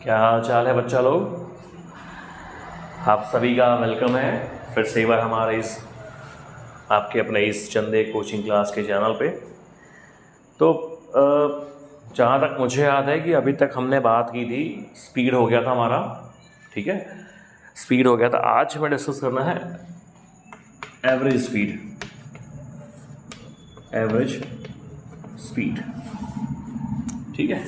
क्या हाल चाल है बच्चा लोग। आप सभी का वेलकम है फिर से एक बार हमारे इस आपके अपने इस चंदे कोचिंग क्लास के चैनल पे। तो जहाँ तक मुझे याद है कि अभी तक हमने बात की थी, स्पीड हो गया था हमारा, ठीक है, स्पीड हो गया था। आज हमें डिस्कस करना है एवरेज स्पीड, एवरेज स्पीड, ठीक है।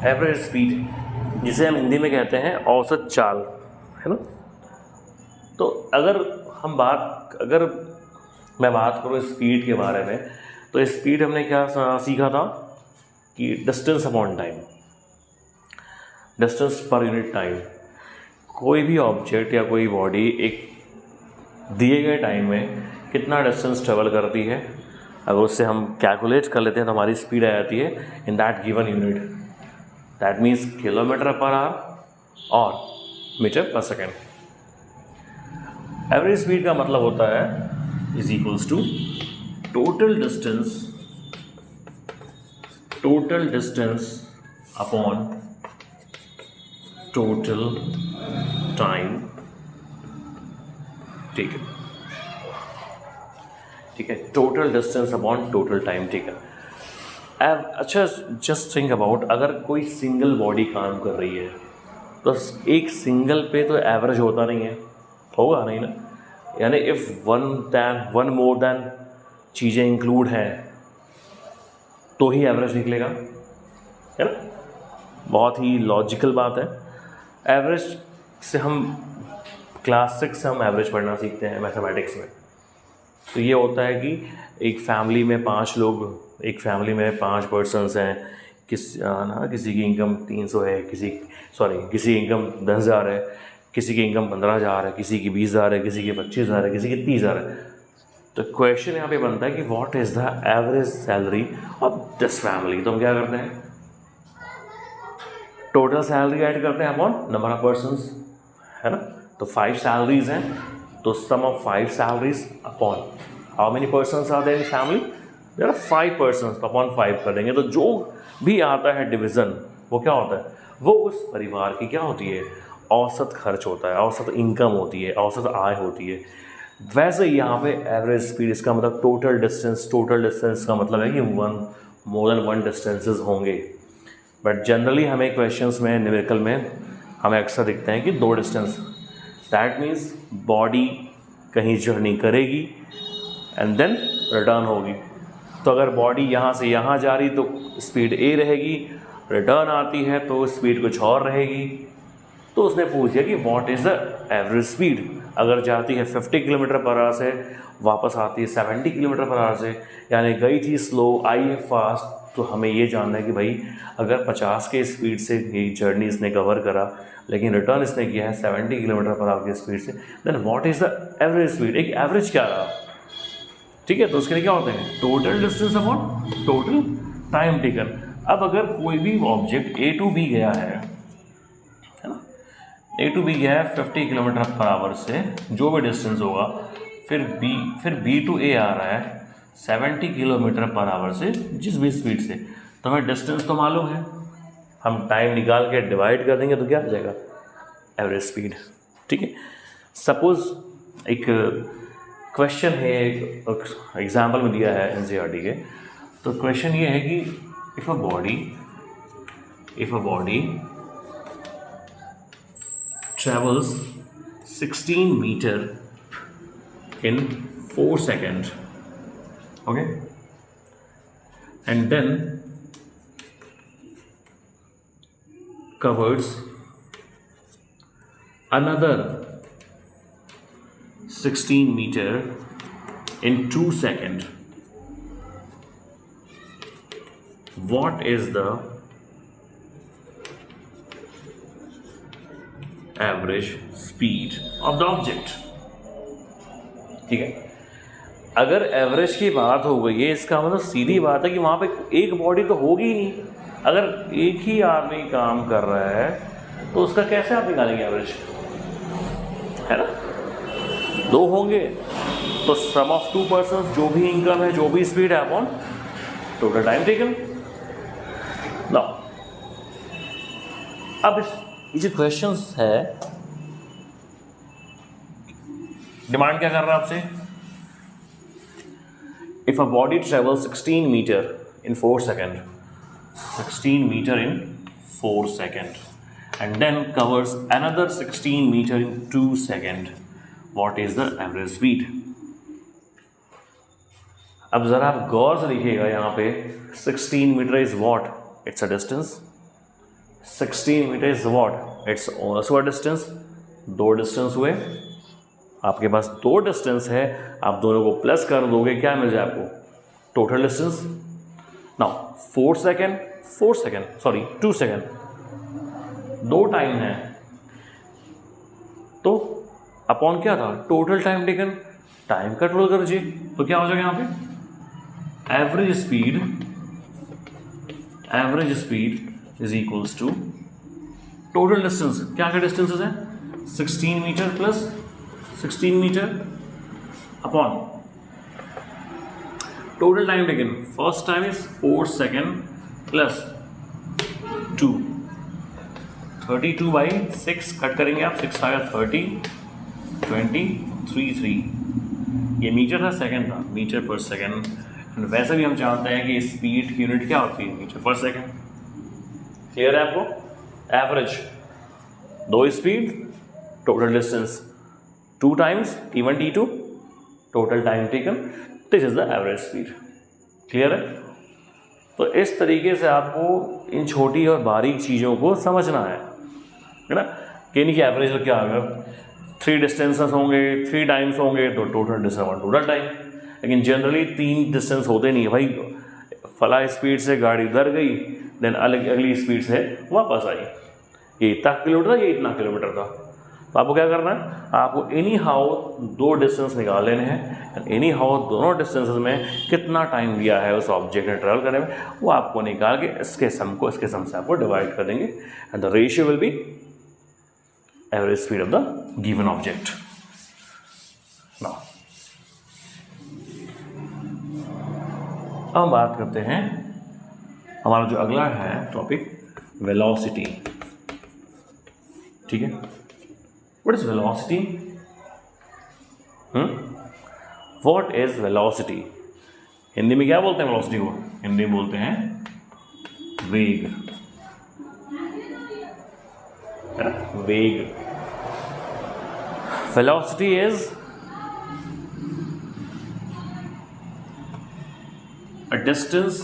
एवरेज स्पीड जिसे हम हिंदी में कहते हैं औसत चाल, है ना। तो अगर मैं बात करूँ स्पीड के बारे में, तो स्पीड हमने क्या सीखा था कि डिस्टेंस अपॉन टाइम, डिस्टेंस पर यूनिट टाइम। कोई भी ऑब्जेक्ट या कोई बॉडी एक दिए गए टाइम में कितना डिस्टेंस ट्रेवल करती है, अगर उससे हम कैलकुलेट कर लेते हैं तो हमारी स्पीड आ जाती है in that given unit. That means kilometre per hour और metre per second. Average speed का मतलब होता है is equals to total distance upon total time, ठीक है, total distance upon total time, ठीक है। अच्छा, जस्ट थिंक अबाउट, अगर कोई सिंगल बॉडी काम कर रही है तो एक सिंगल पे तो एवरेज होता नहीं है, होगा नहीं ना। यानी इफ़ वन मोर देन चीज़ें इंक्लूड हैं तो ही एवरेज निकलेगा, है ना। बहुत ही लॉजिकल बात है। एवरेज से हम क्लास 6 से हम एवरेज पढ़ना सीखते हैं मैथमेटिक्स में। तो ये होता है कि एक फैमिली में 5 लोग, एक फैमिली में 5 पर्सन्स हैं, किसी की इनकम 300 है, किसी की इनकम 10,000 है, किसी की इनकम 15,000 है, किसी की 20,000 है, किसी की 25,000 है, किसी की 30,000 है। तो क्वेश्चन यहाँ पे बनता है कि what is the average salary of this family. तो हम क्या करते हैं, टोटल सैलरी ऐड करते हैं अपॉन नंबर ऑफ पर्सन्स, है ना। तो 5 सैलरीज हैं, तो sum of 5 salaries upon how many persons are there in family, there are 5 persons, तो अपॉन 5 कर देंगे। तो जो भी आता है डिवीज़न, वो क्या होता है, वो उस परिवार की क्या होती है, औसत खर्च होता है, औसत इनकम होती है, औसत आय होती है। वैसे यहाँ पे एवरेज स्पीड, इसका मतलब टोटल डिस्टेंस का मतलब है कि मोर देन वन डिस्टेंसेस होंगे। बट जनरली हमें क्वेश्चंस में, न्यूमेरिकल में हमें अक्सर दिखते हैं कि 2 डिस्टेंस। दैट मीन्स बॉडी कहीं जर्नी करेगी एंड देन रिटर्न होगी। तो अगर बॉडी यहाँ से यहाँ जा रही तो स्पीड ए रहेगी, रिटर्न आती है तो स्पीड कुछ और रहेगी। तो उसने पूछ दिया कि what is the average speed. अगर जाती है 50 किलोमीटर पर आवर से, वापस आती है 70 किलोमीटर पर आवर से, यानी गई थी स्लो, आई है फास्ट, तो हमें ये जानना है कि भाई अगर 50 के स्पीड से ये जर्नी इसने कवर करा, लेकिन रिटर्न इसने किया है 70 किलोमीटर पर आवर की स्पीड से, then what is the average speed. एक एवरेज क्या रहा, ठीक है। तो उसके लिए क्या होते हैं, total distance upon total time taken. अब अगर कोई भी ऑब्जेक्ट ए टू बी गया है ना, ए टू बी गया है 50 किलोमीटर पर आवर से, जो भी डिस्टेंस होगा, फिर बी टू ए आ रहा है 70 किलोमीटर पर आवर से, जिस भी स्पीड से, तो हमें डिस्टेंस तो मालूम है, हम टाइम निकाल के डिवाइड कर देंगे तो क्या आ जाएगा, एवरेज स्पीड, ठीक है। सपोज एक क्वेश्चन है, एक एग्जाम्पल में दिया है एनसीईआरटी के। तो क्वेश्चन ये है कि if a body travels 16 meter in 4 seconds, okay, and then covers another 16 meter in 2 seconds, what is the average speed of the object, ठीक है। अगर एवरेज की बात हो गई है, इसका मतलब सीधी बात है कि वहाँ पे एक बॉडी तो होगी ही नहीं। अगर एक ही आदमी काम कर रहा है तो उसका कैसे आप निकालेंगे एवरेज, है ना। 2 होंगे तो सम ऑफ 2 पर्सन, जो भी इनकम है, जो भी स्पीड है, upon total time taken. Now अब ये जो क्वेश्चन है, डिमांड क्या कर रहा है आपसे? If a body travel 16 metre in 4 second, 16 metre in 4 second, and then covers another 16 meter in 2 seconds, what is the average speed? अब जरा आप गौर से लिखिएगा यहाँ पे 16 metre is what? It's a distance. 16 metre is what? It's also a distance. दो distance हुए, आपके पास दो डिस्टेंस है, आप दोनों को प्लस कर दोगे, क्या मिल जाए आपको? Total distance. Now 4 second sorry 2 second, दो टाइम है, तो अपॉन क्या था? Total time taken. टाइम का टोटल कर दीजिए, तो क्या हो जाएगा यहाँ पे? Average speed is equals to total distance. क्या क्या डिस्टेंसेस हैं? 16 metre plus 16 metre upon total time taken. First time is 4 second plus 2, 32/6 cut करेंगे आप, 6 आएगा 30, 20, 3 ये मीटर था, सेकंड था, मीटर पर सेकंड. वैसे भी हम चाहते हैं कि स्पीड की यूनिट क्या होती है? मीटर पर सेकंड. क्लियर है आपको? एवरेज, दो speed, total distance, 2 times T1 T2, total time taken, this is the average speed. Clear है? तो इस तरीके से आपको इन छोटी और बारीक चीज़ों को समझना है ना. कि नहीं कि एवरेज क्या अगर 3 डिस्टेंसेस होंगे, 3 टाइम्स होंगे तो टोटल डिस्टेंस टोटल टाइम. लेकिन जनरली 3 डिस्टेंस होते नहीं है भाई. फला स्पीड से गाड़ी उधर गई, देन अगली स्पीड से वापस आई, ये इतना किलोमीटर था, ये इतना किलोमीटर था. तो आपको क्या करना है? आपको एनी हाउ दो डिस्टेंस निकाल लेने हैं, एंड एनी हाउ दोनों डिस्टेंसेस में कितना टाइम लिया है उस ऑब्जेक्ट ने ट्रेवल करने में, वो आपको निकाल के इसके सम से आपको डिवाइड कर देंगे, and the ratio will be average speed of the given object. Now अब बात करते हैं, हमारा जो अगला है टॉपिक, वेलोसिटी. ठीक है, what is velocity? What is velocity? Hindi में क्या बोलते हैं वेलोसिटी को? हिंदी में बोलते हैं वेग. वेग. Velocity is a distance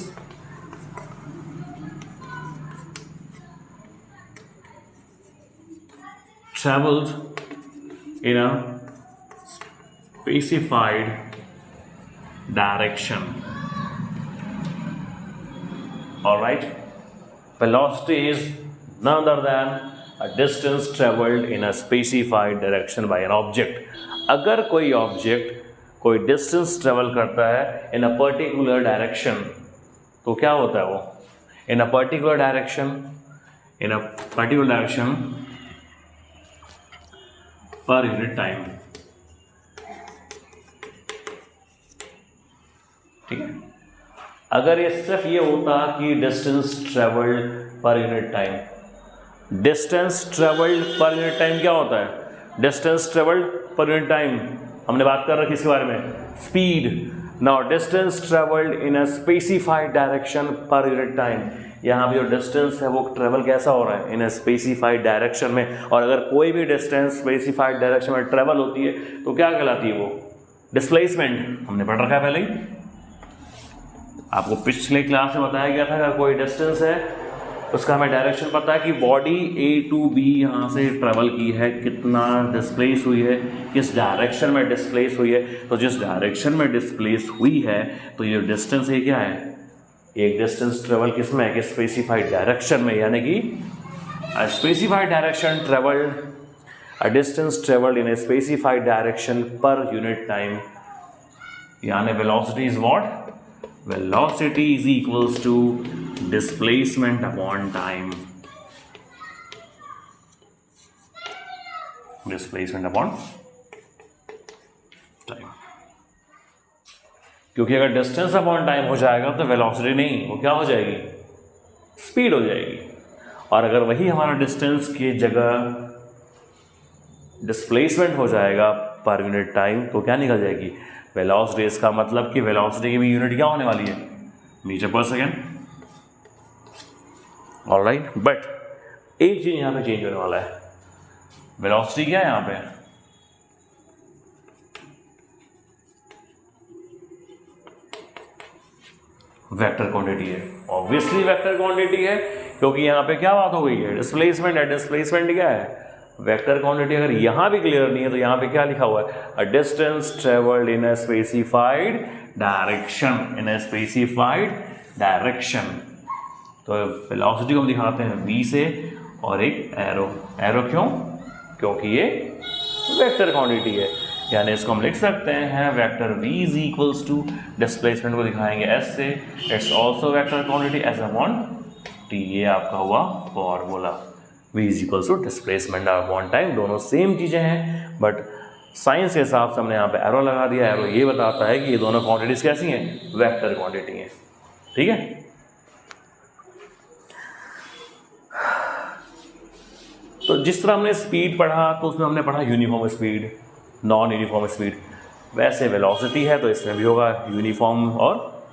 traveled in a specified direction. All right, velocity is none other than a distance traveled in a specified direction by an object. अगर कोई ऑब्जेक्ट कोई डिस्टेंस ट्रेवल करता है इन अ पर्टिकुलर डायरेक्शन, तो क्या होता है वो? In a particular direction per unit time. ठीक है, अगर ये सिर्फ ये होता कि distance travelled per unit time, distance travelled per unit time क्या होता है? Distance travelled per unit time हमने बात कर रखी इसके बारे में, speed. Now distance travelled in a specified direction per unit time. यहाँ भी जो डिस्टेंस है वो ट्रेवल कैसा हो रहा है? इन अ स्पेसिफाइड डायरेक्शन में. और अगर कोई भी डिस्टेंस स्पेसिफाइड डायरेक्शन में ट्रेवल होती है तो क्या कहलाती है वो? डिस्प्लेसमेंट. हमने पढ़ रखा है पहले ही, आपको पिछले क्लास में बताया गया था. अगर कोई डिस्टेंस है उसका हमें डायरेक्शन पता है कि बॉडी A to B यहाँ से ट्रेवल की है, कितना डिस्प्लेस हुई है, किस डायरेक्शन में डिस्प्लेस हुई है. तो जिस डायरेक्शन में डिस्प्लेस हुई है तो ये डिस्टेंस है क्या है? एक डिस्टेंस ट्रेवल किस में है? कि स्पेसिफाइड डायरेक्शन में, यानी कि a specified direction travelled, a distance travelled in a specified direction per unit time. यानी velocity is what? Velocity is equals to displacement upon time. Displacement upon time. क्योंकि अगर डिस्टेंस अपॉन टाइम हो जाएगा तो velocity नहीं, वो क्या हो जाएगी? स्पीड हो जाएगी. और अगर वही हमारा डिस्टेंस की जगह डिस्प्लेसमेंट हो जाएगा पर यूनिट टाइम तो क्या निकल जाएगी वेलोसिटी। इसका मतलब कि वेलोसिटी की भी यूनिट क्या होने वाली है metre per second. Alright, but एक चीज यहाँ पे चेंज होने वाला है। वेलोसिटी क्या है यहाँ पे, वेक्टर क्वांटिटी है। ऑब्वियसली वेक्टर क्वांटिटी है क्योंकि यहाँ पे क्या बात हो गई है, डिस्प्लेसमेंट है। डिस्प्लेसमेंट क्या है, वेक्टर क्वांटिटी। अगर यहाँ भी क्लियर नहीं है तो यहाँ पे क्या लिखा हुआ है, अ distance travelled in a specified direction, in a specified direction. तो वेलोसिटी को हम दिखाते हैं v से और एक एरो। एरो क्यों, क्योंकि ये वेक्टर क्वांटिटी है, यानी इसको हम लिख सकते हैं vector v is equals to, displacement को दिखाएंगे s से, it's also vector quantity as upon t। ये आपका हुआ formula, v is equals to displacement upon time. दोनों सेम चीज़ें हैं बट साइंस के हिसाब से हमने यहाँ पे एरो लगा दिया। एरो ये बताता है कि ये दोनों क्वांटिटीज कैसी हैं, वेक्टर क्वांटिटी हैं। ठीक है, तो जिस तरह हमने स्पीड पढ़ा तो उसमें हमने पढ़ा uniform speed, non uniform speed. वैसे वेलोसिटी है तो इसमें भी होगा यूनिफॉर्म और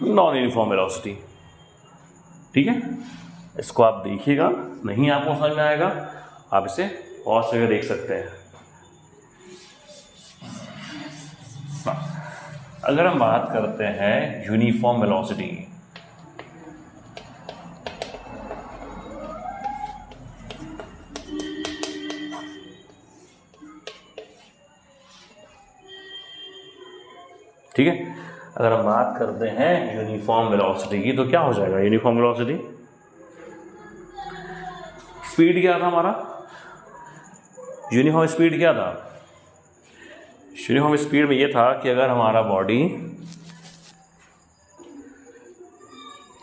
नॉन यूनिफॉर्म वेलोसिटी। ठीक है, इसको आप देखिएगा, नहीं आपको समझ में आएगा आप इसे और जगह देख सकते हैं। अगर हम बात करते हैं यूनिफॉर्म वेलोसिटी, ठीक है, अगर हम बात करते हैं यूनिफॉर्म वेलोसिटी की तो क्या हो जाएगा, यूनिफॉर्म वेलोसिटी स्पीड क्या था हमारा, यूनिफॉर्म स्पीड क्या था, यूनिफॉर्म स्पीड में ये था कि अगर हमारा बॉडी,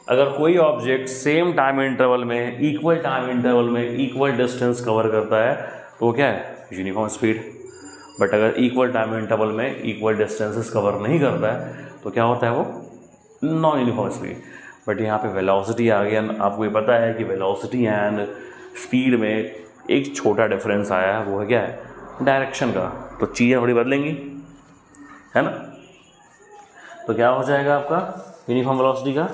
अगर कोई ऑब्जेक्ट सेम टाइम इंटरवल में, इक्वल टाइम इंटरवल में इक्वल डिस्टेंस कवर करता है तो वो क्या है, यूनिफॉर्म स्पीड। बट अगर इक्वल टाइम इंटरवल में इक्वल डिस्टेंसेस कवर नहीं करता है तो क्या होता है, वो नॉन यूनिफॉर्म स्पीड। बट यहाँ पे वेलोसिटी आ गया, आपको ये पता है कि वेलोसिटी एंड स्पीड में एक छोटा डिफरेंस आया है, वो है क्या है, डायरेक्शन का। तो चीज़ें थोड़ी बदलेंगी, है ना। तो क्या हो जाएगा आपका यूनिफॉर्म वेलोसिटी का,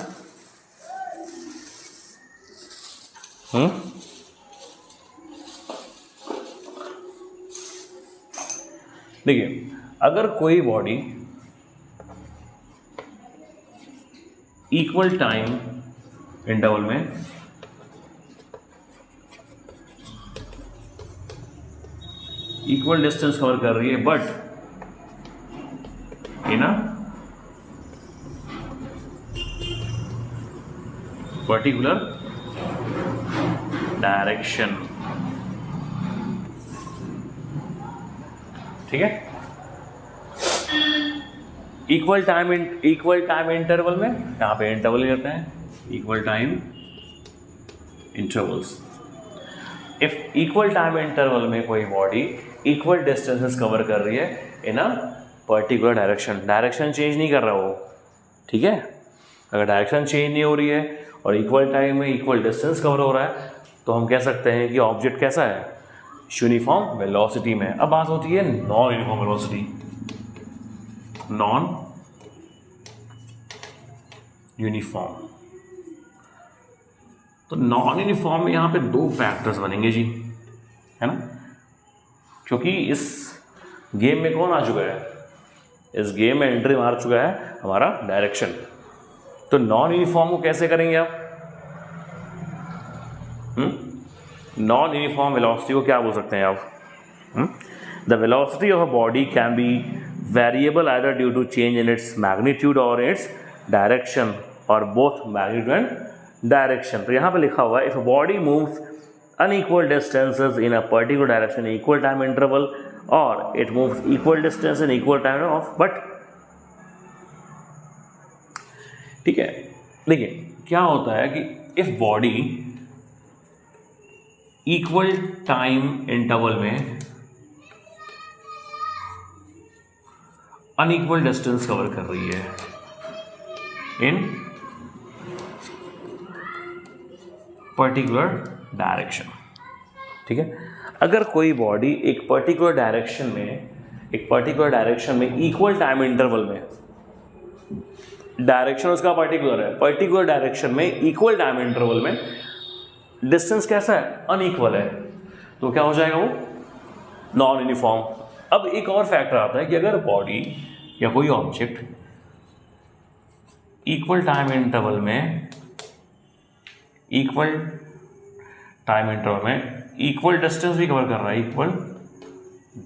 देखिए अगर कोई बॉडी इक्वल टाइम इंटरवल में इक्वल डिस्टेंस कवर कर रही है but in a particular direction, ठीक है, इक्वल टाइम इंटरवल में, यहाँ पे इंटरवल कहते हैं, equal time intervals. If equal time interval में कोई बॉडी इक्वल डिस्टेंसेस कवर कर रही है in a particular direction, direction change नहीं कर रहा वो, ठीक है। अगर डायरेक्शन चेंज नहीं हो रही है और इक्वल टाइम में इक्वल डिस्टेंस कवर हो रहा है तो हम कह सकते हैं कि ऑब्जेक्ट कैसा है, यूनिफॉर्म वेलोसिटी में। अब बात होती है non uniform velocity, non uniform. तो नॉन यूनिफॉर्म में यहाँ पे दो फैक्टर्स बनेंगे जी, है ना, क्योंकि इस गेम में कौन आ चुका है, इस गेम में एंट्री मार चुका है हमारा डायरेक्शन। तो नॉन यूनिफॉर्म को कैसे करेंगे आप, नॉन यूनिफॉर्म वेलोसिटी को क्या बोल सकते हैं आप, the velocity of a body can be variable either due to change in its magnitude और इट्स डायरेक्शन, और बोथ मैग्नीट्यूड एंड डायरेक्शन। तो यहाँ पे लिखा हुआ है if a body moves unequal distances in a particular direction equal time interval or it moves equal distance in equal time of but, ठीक है। देखिए क्या होता है कि if body equal time interval में अनइक्वल डिस्टेंस कवर कर रही है इन पर्टिकुलर डायरेक्शन। ठीक है, अगर कोई बॉडी एक पर्टिकुलर डायरेक्शन में इक्वल टाइम इंटरवल में, डायरेक्शन उसका पर्टिकुलर है, पर्टिकुलर डायरेक्शन में इक्वल टाइम इंटरवल में डिस्टेंस कैसा है, अनइक्वल है, तो क्या हो जाएगा वो, नॉन यूनिफॉर्म। अब एक और फैक्टर आता है कि अगर बॉडी या कोई ऑब्जेक्ट इक्वल टाइम इंटरवल में इक्वल डिस्टेंस भी कवर कर रहा है, equal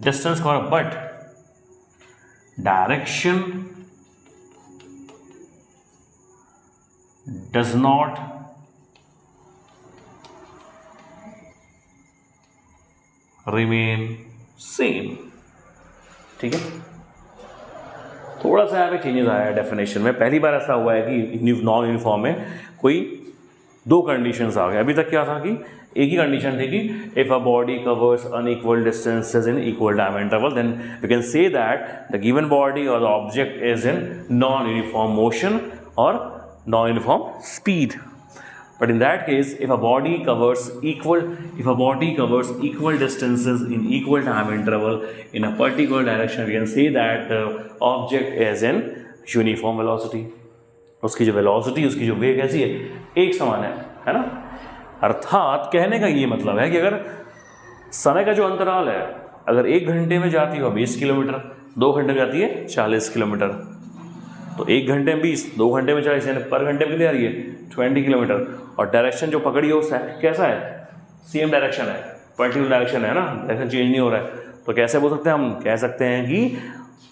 distance cover, but direction does not remain same. ठीक है, थोड़ा सा यहाँ पे चेंजेस आया है डेफिनेशन में। पहली बार ऐसा हुआ है कि नॉन यूनिफॉर्म में कोई दो कंडीशंस आ गए। अभी तक क्या था कि एक ही कंडीशन थी कि if a body covers unequal distances in equal time interval then we can say that the given body और the object is in non uniform motion और non uniform speed. But in that case, if a body covers equal distances in equal time interval in a particular direction, we can say that the object is in uniform velocity. उसकी जो velocity, उसकी जो वेग कैसी है, एक समान है ना। अर्थात कहने का ये मतलब है कि अगर समय का जो अंतराल है, अगर 1 घंटे में जाती हो 20 किलोमीटर, 2 घंटे में जाती है 40 किलोमीटर, तो 1 घंटे में 20, 2 घंटे में 40, यानी पर घंटे में कितनी आ रही है, 20 किलोमीटर। और डायरेक्शन जो पकड़ी है उससे कैसा है, सेम डायरेक्शन है, पर्टिकुलर डायरेक्शन है ना, डायरेक्शन चेंज नहीं हो रहा है। तो कैसे बोल सकते हैं, हम कह सकते हैं कि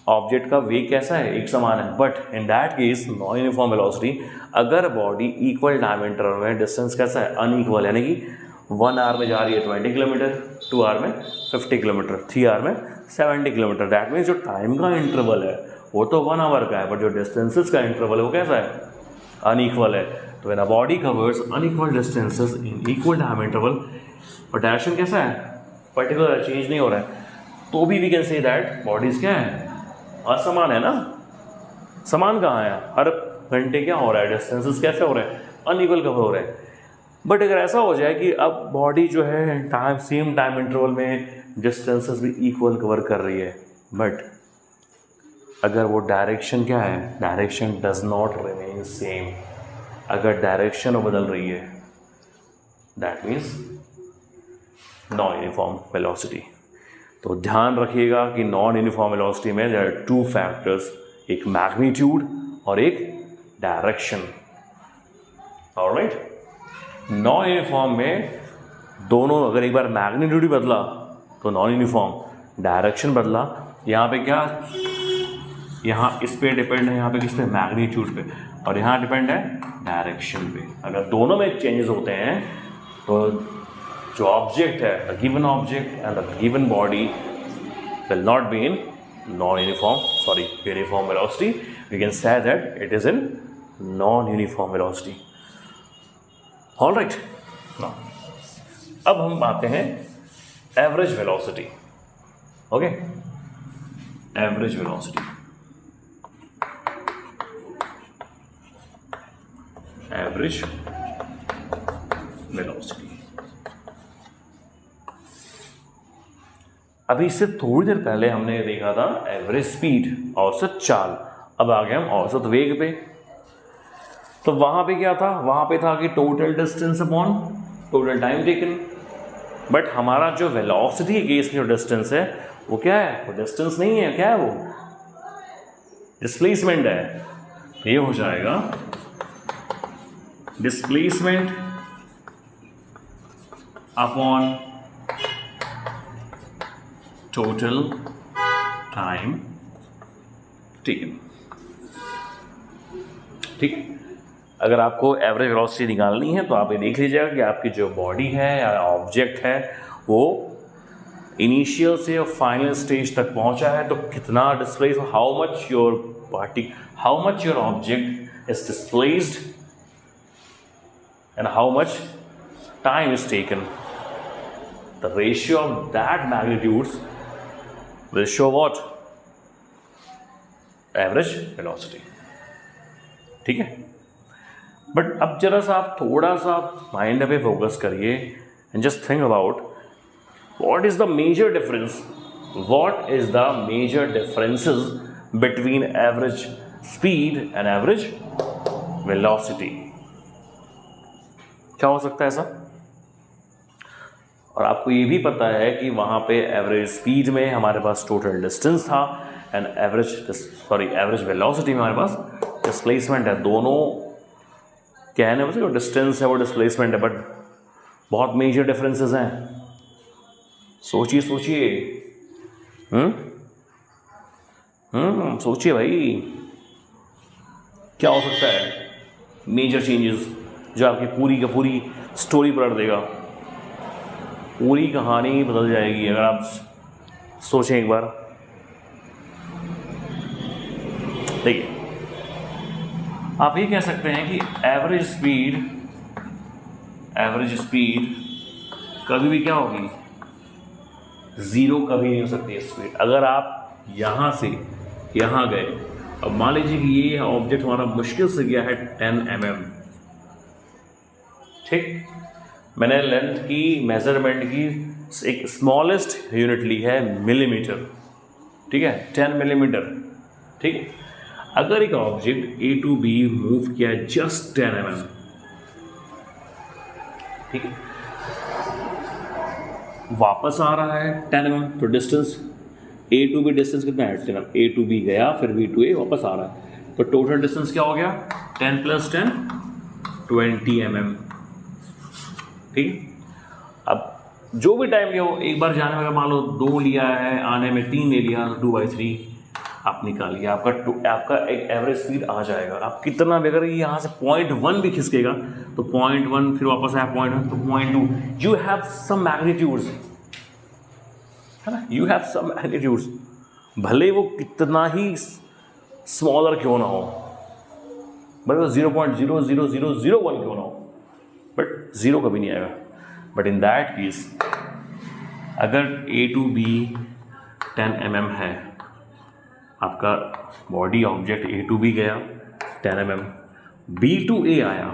ऑब्जेक्ट का वेग कैसा है, एक समान है। But in that case non uniform velocity, अगर बॉडी इक्वल टाइम इंटरवल में डिस्टेंस कैसा है, अनइक्वल, यानी कि 1 आवर में जा रही है 20 किलोमीटर, 2 आवर में 50 किलोमीटर, 3 आवर में 70 किलोमीटर, दैट मीन्स जो टाइम का इंटरवल है वो तो 1 आवर का है, बट जो डिस्टेंसेस का इंटरवल है वो कैसा है, अनइक्वल है। तो when a body covers unequal distances in equal time interval और डायरेक्शन कैसा है, पर्टिकुलर, चेंज नहीं हो रहा है, तो भी we can say that bodies क्या है, असमान है ना। समान कहाँ है, हर घंटे क्या हो रहा है, डिस्टेंसेस कैसे हो रहे हैं, अनइक्वल कवर हो रहे हैं। बट अगर ऐसा हो जाए कि अब बॉडी जो है सेम टाइम इंटरवल में डिस्टेंसेस भी इक्वल कवर कर रही है, बट अगर वो डायरेक्शन क्या है, direction does not remain same, अगर डायरेक्शन वो बदल रही है, that means non uniform velocity. तो ध्यान रखिएगा कि नॉन यूनिफॉर्म वेलोसिटी में देयर आर 2 फैक्टर्स, एक मैग्नीट्यूड और एक डायरेक्शन। ऑलराइट, नॉन यूनिफॉर्म में दोनों, अगर एक बार मैग्नीट्यूड ही बदला तो नॉन यूनिफॉर्म, डायरेक्शन बदला, यहाँ पे क्या, यहाँ इस पे डिपेंड है, यहाँ पे किस पे, मैग्नीट्यूड पे, और यहाँ डिपेंड है डायरेक्शन पे। अगर दोनों में चेंजेस होते हैं तो जो ऑब्जेक्ट है, the given object and the given body will not be in uniform velocity, we can say that it is in non uniform velocity. Alright, अब हम आते हैं average velocity. Okay, average velocity, average velocity. अभी इससे थोड़ी देर पहले हमने देखा था एवरेज स्पीड, औसत चाल। अब आ गए हम औसत वेग पे। तो वहां पे क्या था, वहां पे था कि total distance upon total time taken. But हमारा जो वेलोसिटी के केस में जो डिस्टेंस है वो क्या है, वो डिस्टेंस नहीं है, क्या है वो, डिस्प्लेसमेंट है। तो ये हो जाएगा displacement upon total time taken. ठीक, अगर आपको एवरेज वेलोसिटी निकालनी है तो आप ये देख लीजिएगा कि आपकी जो बॉडी है या ऑब्जेक्ट है वो इनिशियल से फाइनल स्टेज तक पहुंचा है, तो कितना displace, how much your object is displaced and how much time is taken. The ratio of that magnitudes will show what? Average velocity. ठीक है, बट अब जरा सा आप थोड़ा सा माइंड पे फोकस करिए and just think about what is the major difference, what is the major differences between average speed and average velocity. क्या हो सकता है ऐसा? और आपको ये भी पता है कि वहाँ पे एवरेज स्पीड में हमारे पास टोटल डिस्टेंस था एंड एवरेज वेलोसिटी में हमारे पास डिस्प्लेसमेंट है। दोनों कहने में जो डिस्टेंस है वो डिस्प्लेसमेंट है, बट बहुत मेजर डिफरेंसेस हैं। सोचिए सोचिए भाई, क्या हो सकता है मेजर चेंजेस जो आपकी पूरी की पूरी स्टोरी पलट देगा, पूरी कहानी बदल जाएगी अगर आप सोचें एक बार। देखिए, आप ये कह सकते हैं कि एवरेज स्पीड कभी भी क्या होगी, ज़ीरो कभी नहीं हो सकती है स्पीड। अगर आप यहाँ से यहाँ गए, अब मान लीजिए कि ये ऑब्जेक्ट हमारा मुश्किल से गया है 10 mm, ठीक, मैंने लेंथ की मेजरमेंट की एक स्मॉलेस्ट यूनिट ली है मिलीमीटर, ठीक है, 10 मिलीमीटर, ठीक है। अगर एक object A to B move किया जस्ट 10 mm, ठीक है, वापस आ रहा है 10 mm, तो distance A to B distance कितना है 10 mm, A to B गया फिर B to A वापस आ रहा है, तो टोटल डिस्टेंस क्या हो गया 10 + 10 20 mm, ठीक है। अब जो भी टाइम लिया हो, एक बार जाने में अगर मान लो 2 लिया है, आने में 3 ले लिया, 2/3 आप निकालिए, आपका एक एवरेज स्पीड आ जाएगा। आप कितना भी, अगर यहाँ से 0.1 भी खिसकेगा तो 0.1 फिर वापस आया 0.1 तो 0.2, यू हैव सम मैग्नीट्यूड्स, है ना, यू हैव सम मैग्नीट्यूड्स, भले वो कितना ही स्मॉलर क्यों ना हो, भले वो 0.00001 क्यों ना हो, बट ज़ीरो कभी नहीं आएगा। बट इन दैट केस अगर A to B 10 mm है, आपका body object A to B गया 10 mm, B to A आया,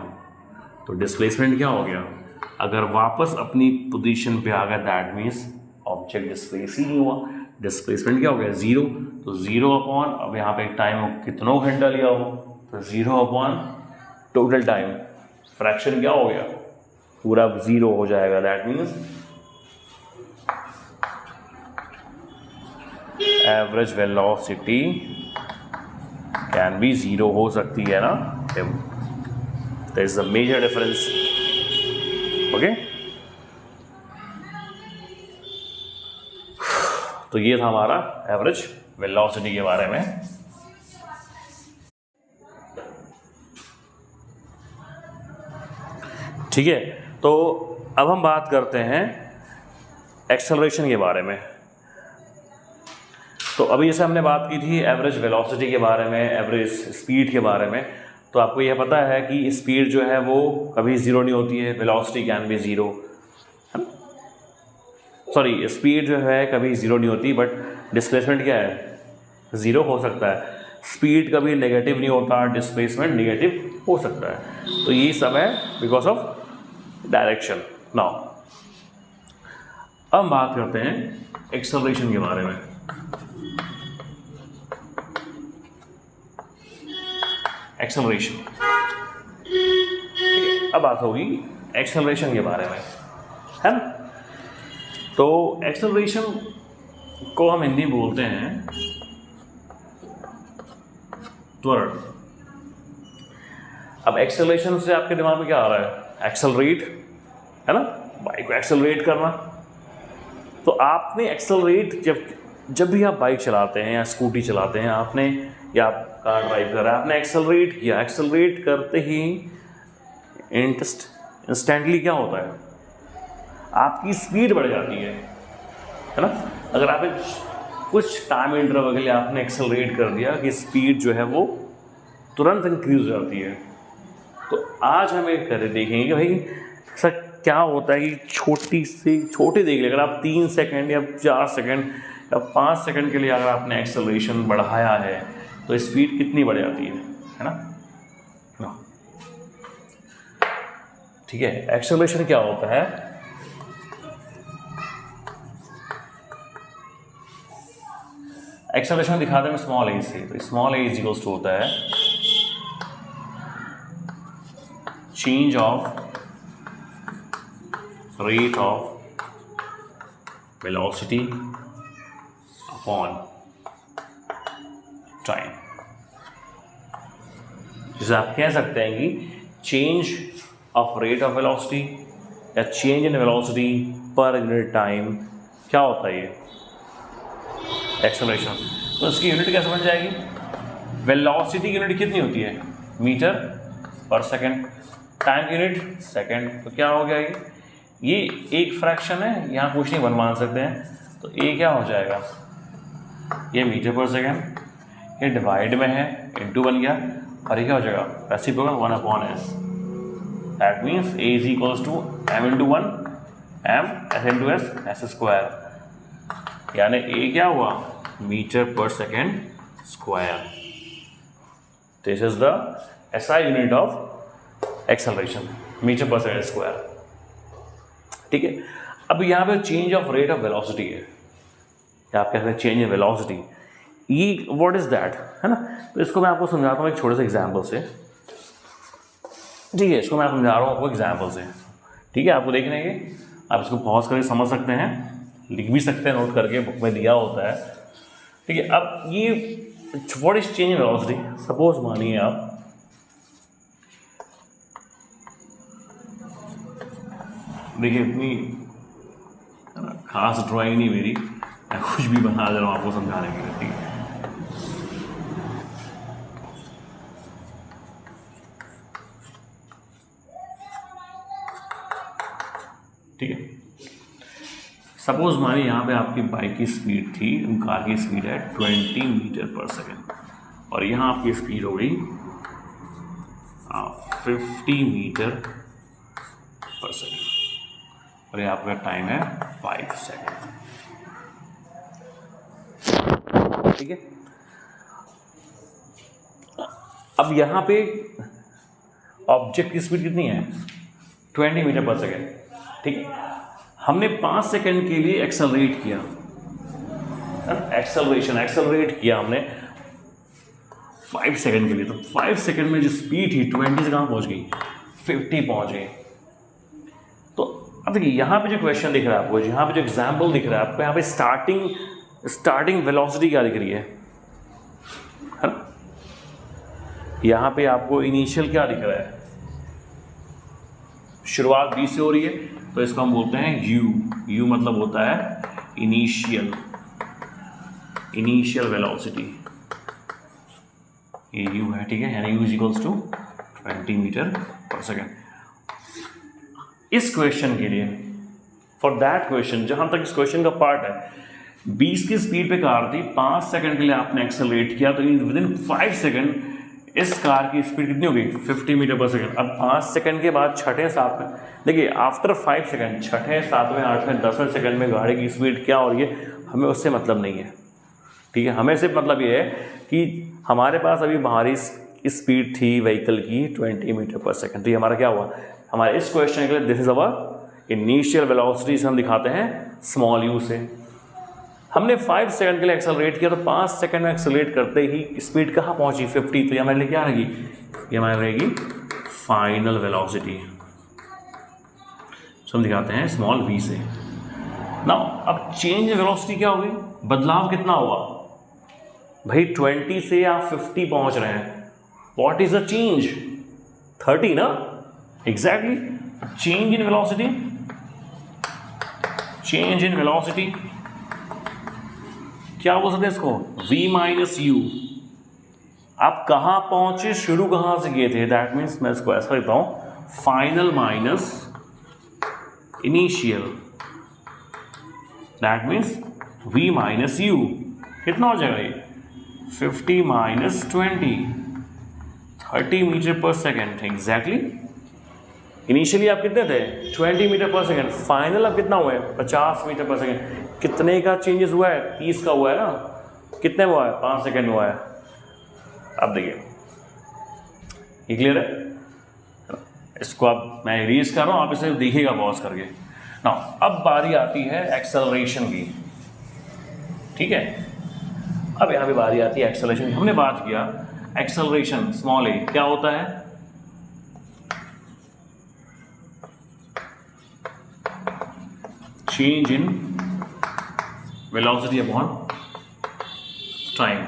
तो डिस्प्लेसमेंट क्या हो गया, अगर वापस अपनी पोजीशन पे आ गया दैट मीन्स ऑब्जेक्ट डिस्प्लेस ही नहीं हुआ, डिस्प्लेसमेंट क्या हो गया 0, तो 0 अपॉन, अब यहाँ पे टाइम कितनों घंटा लिया हो, तो 0 अपॉन टोटल टाइम, फ्रैक्शन क्या हो गया, पूरा 0 हो जाएगा। That means average velocity can be 0 हो सकती है ना, there is a major difference, okay. तो ये था हमारा एवरेज वेलोसिटी के बारे में। ठीक है, तो अब हम बात करते हैं एक्सेलरेशन के बारे में। तो अभी जैसे हमने बात की थी एवरेज वेलोसिटी के बारे में, एवरेज स्पीड के बारे में, तो आपको यह पता है कि स्पीड जो है वो कभी 0 नहीं होती है, वेलोसिटी कैन बी 0, है ना, सॉरी, स्पीड जो है कभी 0 नहीं होती, बट डिस्प्लेसमेंट क्या है 0 हो सकता है। स्पीड कभी नेगेटिव नहीं होता, डिस्प्लेसमेंट नेगेटिव हो सकता है। तो ये सब है बिकॉज ऑफ डायरेक्शन। नाउ अब हम बात करते हैं एक्सेलरेशन के बारे में। एक्सेलरेशन, अब बात होगी एक्सेलरेशन के बारे में, है ना। तो एक्सेलरेशन को हम हिंदी बोलते हैं त्वरण। अब एक्सेलरेशन से आपके दिमाग में क्या आ रहा है, एक्सेलरेट, है ना, बाइक को एक्सेलरेट करना। तो आपने एक्सेलरेट जब भी आप बाइक चलाते हैं या स्कूटी चलाते हैं, आपने या आप कार ड्राइव कर रहे हैं, आपने एक्सेलरेट किया, एक्सेलरेट करते ही इंस्टेंटली क्या होता है, आपकी स्पीड बढ़ जाती है ना। अगर आप कुछ टाइम इंटरवल के लिए आपने एक्सेलरेट कर दिया कि स्पीड जो है वो तुरंत इंक्रीज हो जाती है। तो आज हम एक कर देखेंगे कि भाई ऐसा क्या होता है कि छोटे देख लिया, अगर आप 3 सेकंड या 4 सेकंड या 5 सेकंड के लिए अगर आपने एक्सेलरेशन बढ़ाया है तो स्पीड कितनी बढ़ जाती है ना। ठीक है। एक्सेलरेशन क्या होता है, एक्सेलरेशन दिखाते हैं स्मॉल ए से, तो small a is equals to होता है change of rate of velocity upon time. जैसे आप कह सकते हैं कि change of rate of velocity या change in velocity per unit time क्या होता है, ये एक्सेलरेशन। तो इसकी यूनिट कैसे बन जाएगी, वेलोसिटी की यूनिट कितनी होती है, मीटर पर सेकंड, टाइम की यूनिट सेकंड। तो क्या हो गया, ये एक फ्रैक्शन है, यहाँ कुछ नहीं मान सकते हैं, तो ए क्या हो जाएगा, ये मीटर पर सेकंड, ये डिवाइड में है, इनटू बन गया, और ये क्या हो जाएगा, reciprocal 1/s। That means a is equals to m into 1 m s into s square, यानी a क्या हुआ, metre per second square. This is the SI unit of acceleration, metre per second square. ठीक है। अब यहाँ पे change of rate of velocity है, या आप कहते हैं चेंज इन वेलोसिटी, ये व्हाट इज दैट, है ना। तो इसको मैं आपको समझाता हूँ एक छोटे से एग्जाम्पल से। ठीक है, इसको मैं समझा रहा हूँ आपको एग्जाम्पल से। ठीक है, आपको देखने के आप इसको पॉज करके समझ सकते हैं, लिख भी सकते हैं, नोट करके बुक में दिया होता है। ठीक है, अब ये what is change in velocity, suppose मानिए आप देखिए, इतनी खास ड्राइंग नहीं मेरी, मैं कुछ भी बना दे रहा हूँ आपको समझाने के लिए। ठीक है, ठीक है, सपोज मानिए यहाँ पे आपकी बाइक की स्पीड थी, कार की स्पीड है 20 मीटर पर सेकेंड, और यहाँ आपकी स्पीड हो गई 50 मीटर पर सेकेंड, और ये आपका टाइम है 5 सेकेंड। ठीक है, अब यहाँ पे ऑब्जेक्ट की स्पीड कितनी है, 20 मीटर पर सेकेंड। ठीक है, हमने 5 सेकेंड के लिए एक्सेलरेट किया, एक्सेलरेट किया हमने 5 सेकेंड के लिए। तो 5 सेकेंड में जो स्पीड थी 20 से कहाँ पहुँच गई, 50 पहुँच गई। तो अब देखिए यहाँ पे जो क्वेश्चन दिख रहा है आपको, यहाँ पे जो एग्जाम्पल दिख रहा है आपको, यहाँ पे स्टार्टिंग वेलोसिटी क्या दिख रही है ना, यहाँ पे आपको इनिशियल क्या दिख रहा है, शुरुआत बी से हो रही है, तो इसको हम बोलते हैं यू मतलब होता है इनिशियल वेलोसिटी, ये यू है। ठीक है, यानी u is equals to 20 metre per second. इस क्वेश्चन के लिए, फॉर दैट क्वेश्चन, जहां तक इस क्वेश्चन का पार्ट है, 20 की स्पीड पे कार थी, 5 सेकंड के लिए आपने एक्सेलरेट किया, तो विद इन 5 सेकंड इस कार की स्पीड कितनी हो गई, 50 मीटर पर सेकंड। अब 5 सेकंड के बाद छठे सातवें, देखिए आफ्टर 5 सेकंड, छठे सातवें आठवें 10वें सेकंड में गाड़ी की स्पीड क्या हो रही है, हमें उससे मतलब नहीं है। ठीक है, हमें सिर्फ मतलब ये है कि हमारे पास अभी बाहरी स्पीड थी व्हीकल की 20 मीटर पर सेकंड। तो ये हमारा क्या हुआ, हमारे इस क्वेश्चन के लिए this is our initial velocity, से हम दिखाते हैं स्मॉल यू से। हमने 5 सेकंड के लिए एक्सेलरेट किया, तो 5 सेकंड में एक्सेलरेट करते ही स्पीड कहाँ पहुंची, 50। तो ये हमारे लिए क्या रहेगी, ये हमारी रहेगी फाइनल वेलोसिटी। हम दिखाते हैं स्मॉल v से। नाउ अब चेंज इन वेलोसिटी क्या होगी, बदलाव कितना हुआ भाई, 20 से आप 50 पहुंच रहे हैं, व्हाट इज द चेंज, 30 ना, exactly. Change in velocity, change in velocity क्या बोल सकते हैं इसको, v माइनस यू। आप कहाँ पहुंचे, शुरू कहाँ से किए थे, दैट मीन्स मैं इसको ऐसा लिखता हूँ, final minus initial, that means v minus you. कितना हो जाएगा ये, 50 minus 20, 30 metre per second. Exactly, initially आप कितने थे, 20 मीटर पर सेकेंड, फाइनल अब कितना हुआ है, 50 मीटर पर सेकेंड। कितने का चेंजेस हुआ है, 30 का हुआ है ना, कितने हुआ है, 5 सेकेंड में हुआ है। अब देखिए, ये क्लियर है। इसको अब मैं इरेज कर रहा हूँ, आप इसे देखिएगा पॉज करके ना। अब बारी आती है एक्सेलरेशन की, ठीक है। अब यहाँ पे बारी आती है एक्सेलरेशन की। हमने बात किया एक्सेलरेशन स्मॉल ए क्या होता है, change in velocity upon time,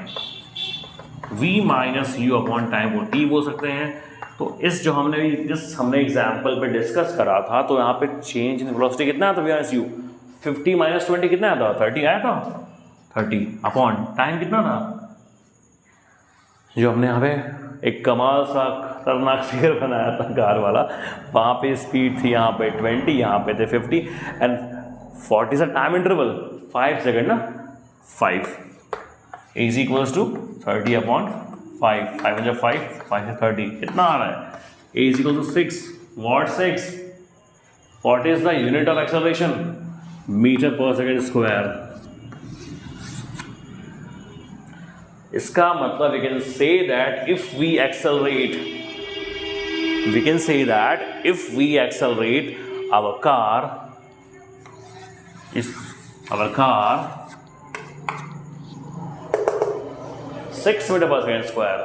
v minus you upon time को t बोल सकते हैं। तो इस जो हमने एग्जाम्पल पे डिस्कस करा था, तो यहाँ पे चेंज इन वेलोसिटी कितना आता था, v यू 50 माइनस 20 कितना आता था, 30 आया था, 30 अपॉन टाइम कितना था, जो हमने यहाँ पे एक कमाल सा खतरनाक फिगर बनाया था कार वाला, वहाँ पे स्पीड थी यहाँ पे 20, यहाँ पे थे 50 एंड 40 सा टाइम इंटरवल 5 सेकेंड ना, 5 इज इक्वल्स टू 30 अपॉन 5, 5 से 5 से 30 कितना आ रहा है, a is equal to 6 what 6, what is the unit of acceleration, metre per second square. इसका मतलब we can say that if we accelerate, we can say that if we accelerate our car 6 metre per second square,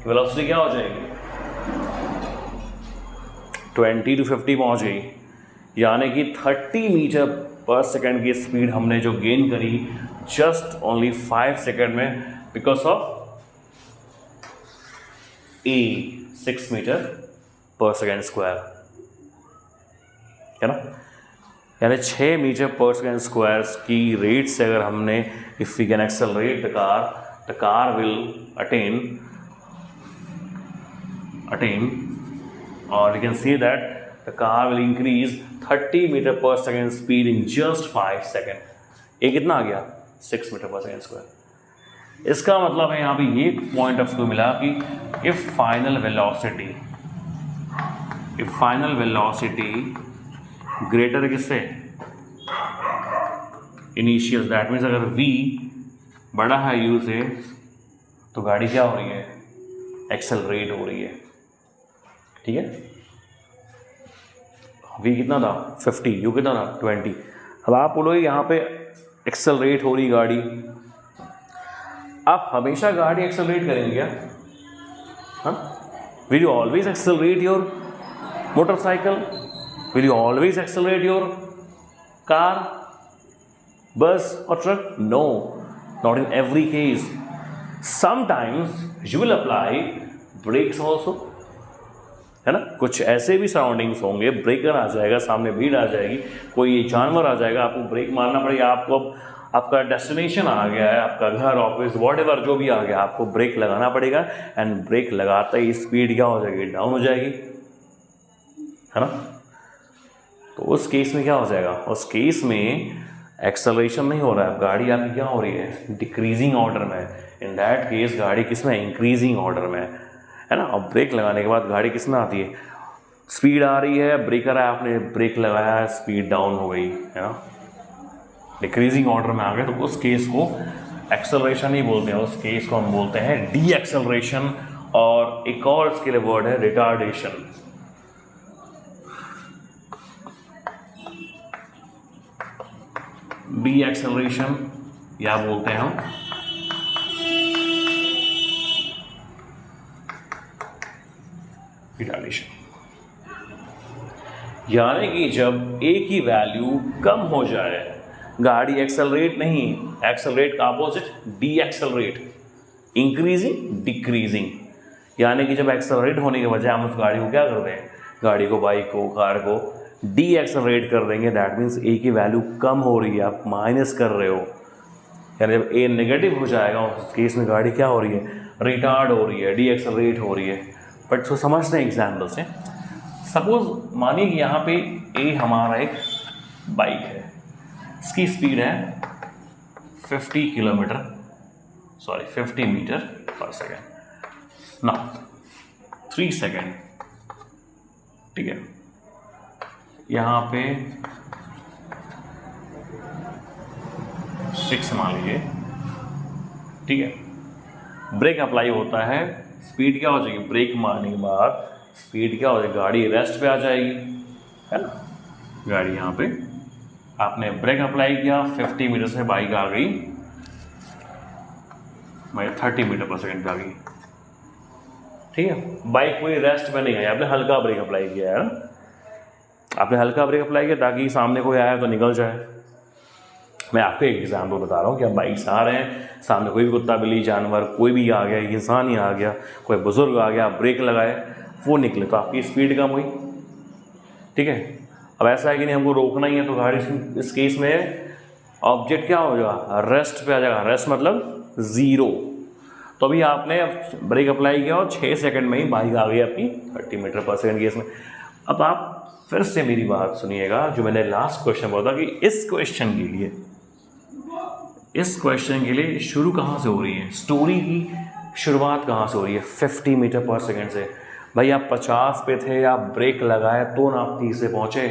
velocity क्या हो जाएगी, 20 to 50 पहुंच गई, यानी कि 30 metre per second की स्पीड हमने जो गेन करी जस्ट ओनली 5 सेकेंड में, because of A 6 metre per second square, है ना। यानी 6 मीटर पर सेकेंड स्क्वायर की रेट से अगर हमने if we can accelerate the car will attain और we can see that the car will increase 30 metre per second speed in just 5 second. ये कितना आ गया, 6 मीटर पर सेकेंड स्क्वायर। इसका मतलब है यहाँ पे ये पॉइंट ऑफ व्यू मिला कि इफ फाइनल वेलोसिटी ग्रेटर किससे, इनिशियल, दैट मीन्स अगर v बड़ा है u से तो गाड़ी क्या हो रही है, एक्सेलरेट हो रही है, ठीक है। v कितना था 50, u कितना था 20। अब आप बोलोगे यहाँ पे एक्सेलरेट हो रही गाड़ी, आप हमेशा गाड़ी एक्सेलरेट करेंगे क्या, हाँ, will you always accelerate your motorcycle, will you always accelerate your car, bus or truck? No, not in every case. Sometimes you will apply brakes also, है ना। कुछ ऐसे भी सराउंडिंग्स होंगे, ब्रेकर आ जाएगा, सामने भीड़ आ जाएगी, कोई जानवर आ जाएगा, आपको ब्रेक मारना पड़ेगा। आपको अब आपका डेस्टिनेशन आ गया है, आपका घर, ऑफिस, वॉटएवर जो भी आ गया, आपको ब्रेक लगाना पड़ेगा एंड ब्रेक लगाते ही स्पीड क्या हो जाएगी, डाउन हो जाएगी, है ना। तो उस केस में क्या हो जाएगा, उस केस में एक्सेलरेशन नहीं हो रहा है, गाड़ी आपकी क्या हो रही है, डिक्रीजिंग ऑर्डर में। इन दैट केस गाड़ी किस में, इंक्रीजिंग ऑर्डर में, है ना। और ब्रेक लगाने के बाद गाड़ी किस में आती है, स्पीड आ रही है, ब्रेकर है, आपने ब्रेक लगाया, स्पीड डाउन हो गई, है ना, डिक्रीजिंग ऑर्डर में आ गए। तो उस केस को एक्सेलरेशन ही बोलते हैं, उस केस को हम बोलते हैं डी एक्सेलरेशन, और एक और इसके लिए वर्ड है रिटार्डेशन। डी एक्सेलरेशन या बोलते हैं हम रिटार्डेशन, यानी कि जब ए की वैल्यू कम हो जाए, गाड़ी एक्सेलरेट नहीं, एक्सेलरेट का opposite D accelerate, increasing decreasing, यानी कि जब एक्सेलरेट होने के बजाय हम उस गाड़ी को क्या कर दें, गाड़ी को, बाइक को, कार को डी एक्सेलरेट कर देंगे, दैट मीन्स ए की वैल्यू कम हो रही है, आप माइनस कर रहे हो। यानी जब ए नेगेटिव हो जाएगा उस केस में गाड़ी क्या हो रही है, रिटार्ड हो रही है, डी एक्सेलरेट हो रही है। बट तो समझते हैं एग्जाम्पल से। सपोज मानिए कि यहाँ पे ए हमारा एक बाइक है, इसकी स्पीड है 50 मीटर पर सेकेंड ना 3 सेकेंड, ठीक है। यहाँ पे 6 मान लीजिए, ठीक है। ब्रेक अप्लाई होता है स्पीड क्या हो जाएगी, ब्रेक मारने के बाद स्पीड क्या हो जाएगी, गाड़ी रेस्ट पे आ जाएगी, है ना। गाड़ी यहाँ पे आपने ब्रेक अप्लाई किया, 50 मीटर से बाइक आ गई 30 मीटर पर सेकेंड पे आ गई, ठीक है। बाइक कोई रेस्ट में नहीं आई, आपने हल्का ब्रेक अप्लाई किया है ना, आपने हल्का ब्रेक अप्लाई किया ताकि सामने कोई आया तो निकल जाए। मैं आपको एक एग्जाम्पल बता रहा हूँ कि आप बाइक से आ रहे हैं, सामने कोई भी कुत्ता बिल्ली जानवर कोई भी आ गया, इंसान ही आ गया, कोई बुजुर्ग आ गया, आप ब्रेक लगाए वो निकले तो आपकी स्पीड कम हुई, ठीक है। अब ऐसा है कि नहीं हमको रोकना ही है तो गाड़ी इस केस में ऑब्जेक्ट क्या हो जाएगा, रेस्ट पे आ जाएगा, रेस्ट मतलब 0। तो अभी आपने ब्रेक अप्लाई किया और 6 सेकंड में ही बाइक आ गई आपकी 30 मीटर पर सेकेंड केस में। अब आप फिर से मेरी बात सुनिएगा, जो मैंने लास्ट क्वेश्चन बोला कि इस क्वेश्चन के लिए शुरू कहाँ से हो रही है, स्टोरी की शुरुआत कहाँ से हो रही है, 50 मीटर पर सेकेंड से। भाई आप 50 पे थे, आप ब्रेक लगाए तो ना आप 30 से पहुँचे,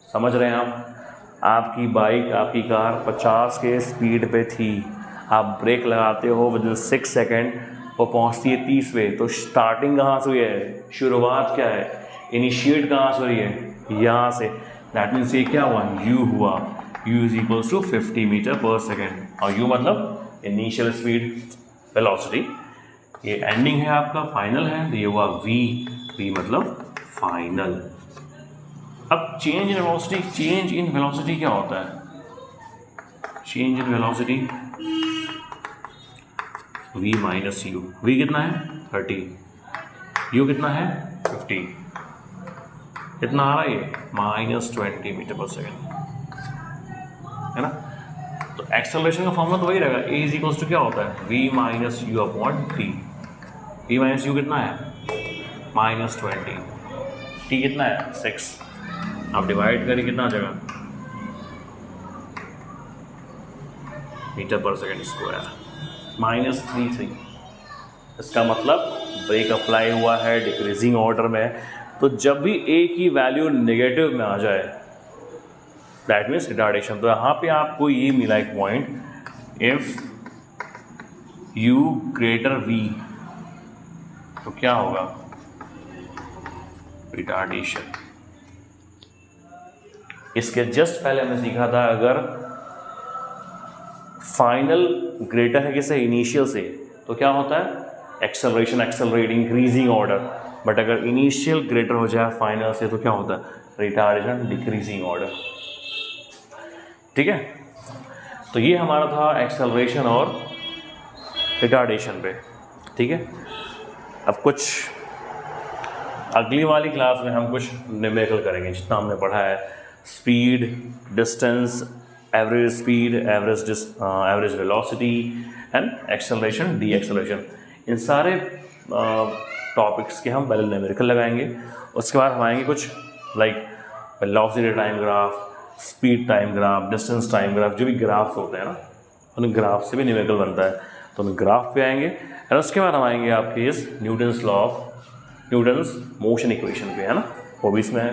समझ रहे हैं आप। आपकी बाइक आपकी कार 50 के स्पीड पे थी, आप ब्रेक लगाते हो विदिन 6 सेकेंड वो पहुँचती है 30 पे। तो स्टार्टिंग कहाँ से हुई है, शुरुआत क्या है, इनिशिएट कहाँ से हो रही है, यहाँ से। दैट मीन्स ये क्या हुआ, u हुआ, u is equals to 50 metre per second, और u मतलब इनिशियल स्पीड वेलोसिटी, ये एंडिंग है आपका, फाइनल है, तो ये हुआ v मतलब फाइनल। अब चेंज इन वेलोसिटी क्या होता है, change in velocity v minus you, v कितना है 30, u कितना है 50, कितना आ रहा है ये -20 मीटर पर सेकेंड, है ना। तो एक्सेलरेशन का फॉर्मूला तो वही रहेगा, a इज इक्वल्स टू क्या होता है, v minus you upon t, v minus you कितना है -20, t कितना है 6, आप डिवाइड करें कितना आ जाएगा मीटर पर सेकेंड स्क्वायर -33। इसका मतलब ब्रेक अप्लाई हुआ है डिक्रीजिंग ऑर्डर में, तो जब भी a की वैल्यू नेगेटिव में आ जाए दैट मीन्स रिटार्डेशन। तो यहाँ पे आपको ये मिला एक point, if u greater v तो क्या होगा, रिटार्डेशन। इसके जस्ट पहले हमने सीखा था अगर फाइनल ग्रेटर है किसे, इनिशियल से, तो क्या होता है acceleration, accelerate, increasing order. But अगर इनिशियल ग्रेटर हो जाए फाइनल से तो क्या होता है, रिटार्डेशन, डिक्रीजिंग ऑर्डर, ठीक है। तो ये हमारा था एक्सेलरेशन और रिटार्डेशन पे, ठीक है। अब कुछ अगली वाली क्लास में हम कुछ न्यूमेरिकल करेंगे, जितना हमने पढ़ा है, speed, distance, average speed, average velocity and acceleration, deceleration, इन सारे टॉपिक्स के हम पहले न्यूमेरिकल लगाएंगे। उसके बाद हम आएंगे कुछ like velocity time graph, speed time graph, distance time graph, जो भी ग्राफ्स होते हैं ना, उन ग्राफ से भी न्यूमेरिकल बनता है, तो हम ग्राफ पे आएंगे। और उसके बाद हम आएंगे आपके इस Newton's law of, Newton's motion equation पे, है ना, वो भी इसमें है।